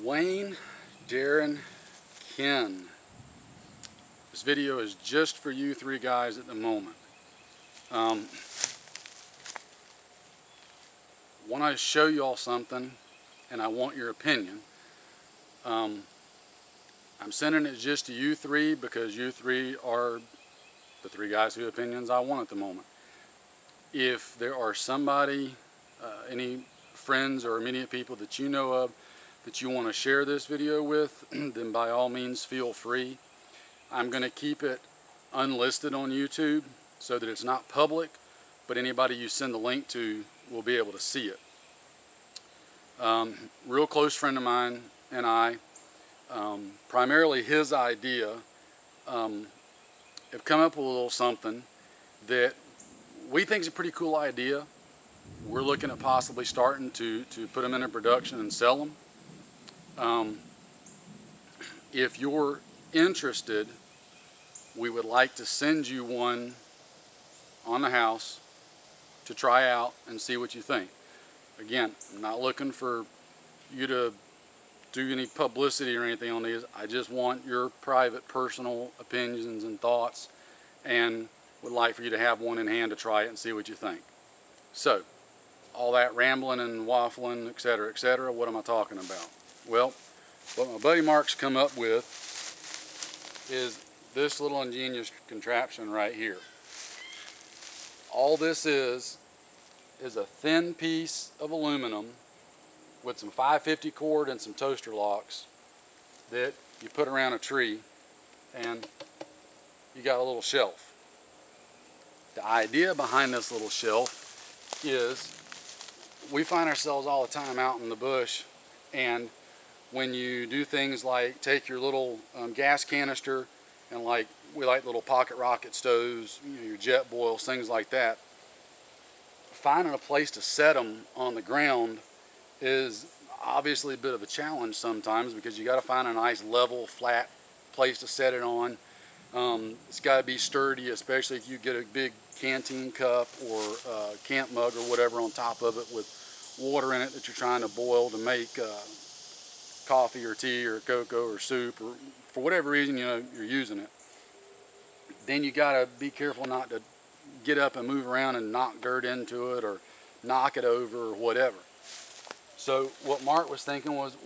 Wayne, Darren, Ken. This video is just for you three guys at the moment. Want to show you all something, and I want your opinion. I'm sending it just to you three because you three are the three guys whose opinions I want at the moment. If there are somebody, any friends or immediate people that you know of that you want to share this video with, then by all means feel free. I'm going to keep it unlisted on YouTube so that it's not public, but anybody you send the link to will be able to see it. Real close friend of mine and I, primarily his idea, have come up with a little something that we think is a pretty cool idea. We're looking at possibly starting to put them into production and sell them. If you're interested, we would like to send you one on the house to try out and see what you think. Again, I'm not looking for you to do any publicity or anything on these. I just want your private, personal opinions and thoughts, and would like for you to have one in hand to try it and see what you think. So, all that rambling and waffling, etc., what am I talking about? Well, what my buddy Mark's come up with is this little ingenious contraption right here. All this is a thin piece of aluminum with some 550 cord and some toaster locks that you put around a tree, and you got a little shelf. The idea behind this little shelf is we find ourselves all the time out in the bush, and when you do things like take your little gas canister and we like little pocket rocket stoves, your jet boils, things like that, finding a place to set them on the ground is obviously a bit of a challenge sometimes, because you got to find a nice level, flat place to set it on. It's got to be sturdy, especially if you get a big canteen cup or camp mug or whatever on top of it with water in it that you're trying to boil to make coffee or tea or cocoa or soup, or for whatever reason you're using it. Then you got to be careful not to get up and move around and knock dirt into it or knock it over or whatever. So what Mark was thinking was,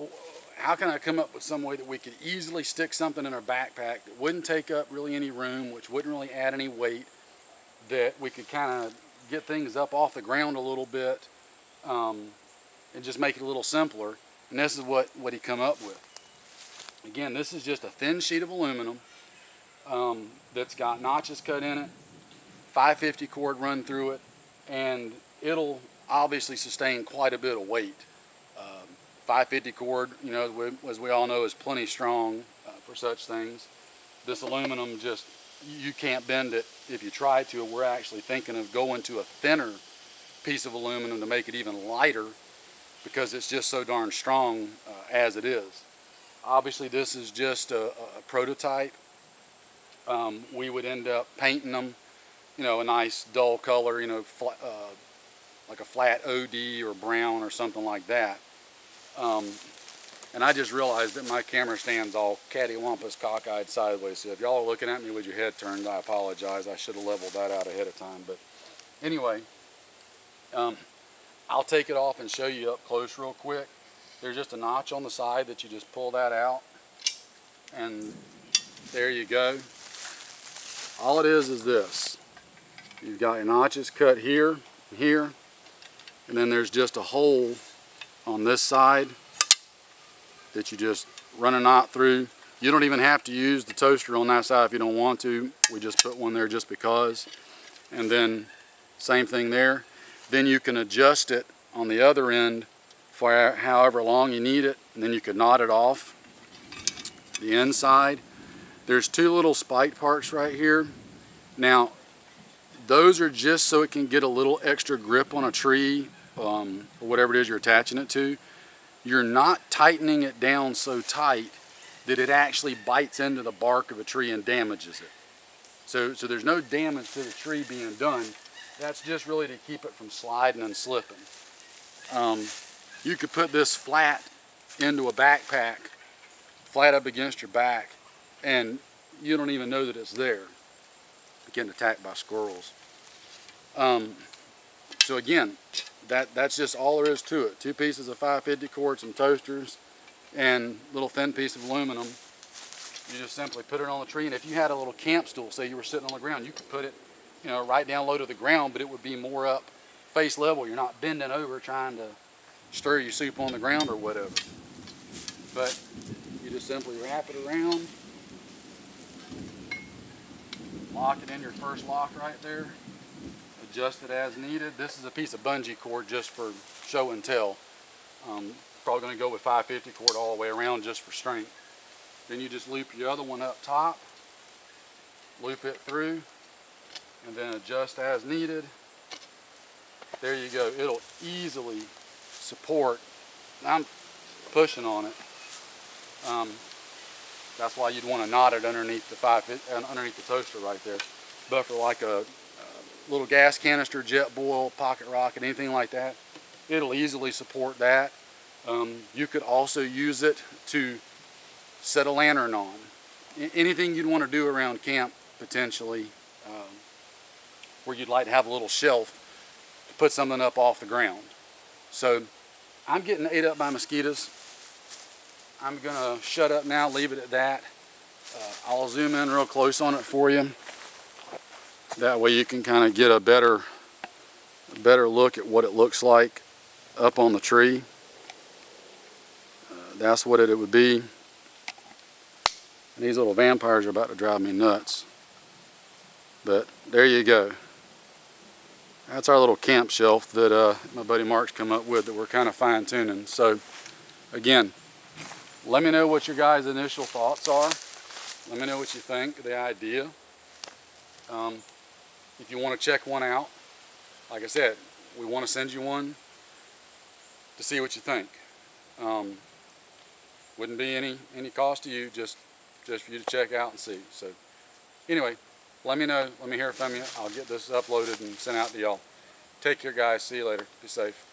how can I come up with some way that we could easily stick something in our backpack that wouldn't take up really any room, which wouldn't really add any weight, that we could kind of get things up off the ground a little bit, and just make it a little simpler. And this is what he come up with. Again, this is just a thin sheet of aluminum that's got notches cut in it, 550 cord run through it, and it'll obviously sustain quite a bit of weight. 550 cord, as we all know, is plenty strong for such things. This aluminum, just, you can't bend it if you try to. We're actually thinking of going to a thinner piece of aluminum to make it even lighter, because it's just so darn strong as it is. Obviously, this is just a prototype. We would end up painting them, a nice dull color, like a flat OD or brown or something like that. And I just realized that my camera stand's all cattywampus, cockeyed sideways. So if y'all are looking at me with your head turned, I apologize. I should have leveled that out ahead of time. But anyway, I'll take it off and show you up close real quick. There's just a notch on the side that you just pull that out, and there you go. All it is this. You've got your notches cut here, here, and then there's just a hole on this side that you just run a knot through. You don't even have to use the toaster on that side if you don't want to. We just put one there just because. And then same thing there. Then you can adjust it on the other end for however long you need it, and then you can knot it off the inside. There's two little spike parts right here. Now, those are just so it can get a little extra grip on a tree, or whatever it is you're attaching it to. You're not tightening it down so tight that it actually bites into the bark of a tree and damages it. So there's no damage to the tree being done. That's just really to keep it from sliding and slipping. You could put this flat into a backpack, flat up against your back, and you don't even know that it's there, getting attacked by squirrels. So again, that's just all there is to it. 2 pieces of 550 cord, some toasters, and a little thin piece of aluminum. You just simply put it on the tree, and if you had a little camp stool, say you were sitting on the ground, you could put it, you know, right down low to the ground, but it would be more up face level. You're not bending over trying to stir your soup on the ground or whatever. But you just simply wrap it around, lock it in your first lock right there, adjust it as needed. This is a piece of bungee cord just for show and tell. Probably going to go with 550 cord all the way around just for strength. Then you just loop your other one up top, loop it through, and then adjust as needed. There you go. It'll easily support. I'm pushing on it. That's why you'd want to knot it underneath the toaster right there. But for like a little gas canister, jet boil, pocket rocket, anything like that, it'll easily support that. You could also use it to set a lantern on. Anything you'd want to do around camp, potentially, where you'd like to have a little shelf to put something up off the ground. So I'm getting ate up by mosquitoes. I'm gonna shut up now, leave it at that. I'll zoom in real close on it for you. That way you can kind of get a better look at what it looks like up on the tree. That's what it would be. And these little vampires are about to drive me nuts. But there you go. That's our little camp shelf that my buddy Mark's come up with that we're kind of fine tuning. So again, let me know what your guys' initial thoughts are. Let me know what you think of the idea. If you want to check one out, like I said, we want to send you one to see what you think. Wouldn't be any cost to you, just for you to check out and see. So anyway, let me know. Let me hear from you. I'll get this uploaded and sent out to y'all. Take care, guys. See you later. Be safe.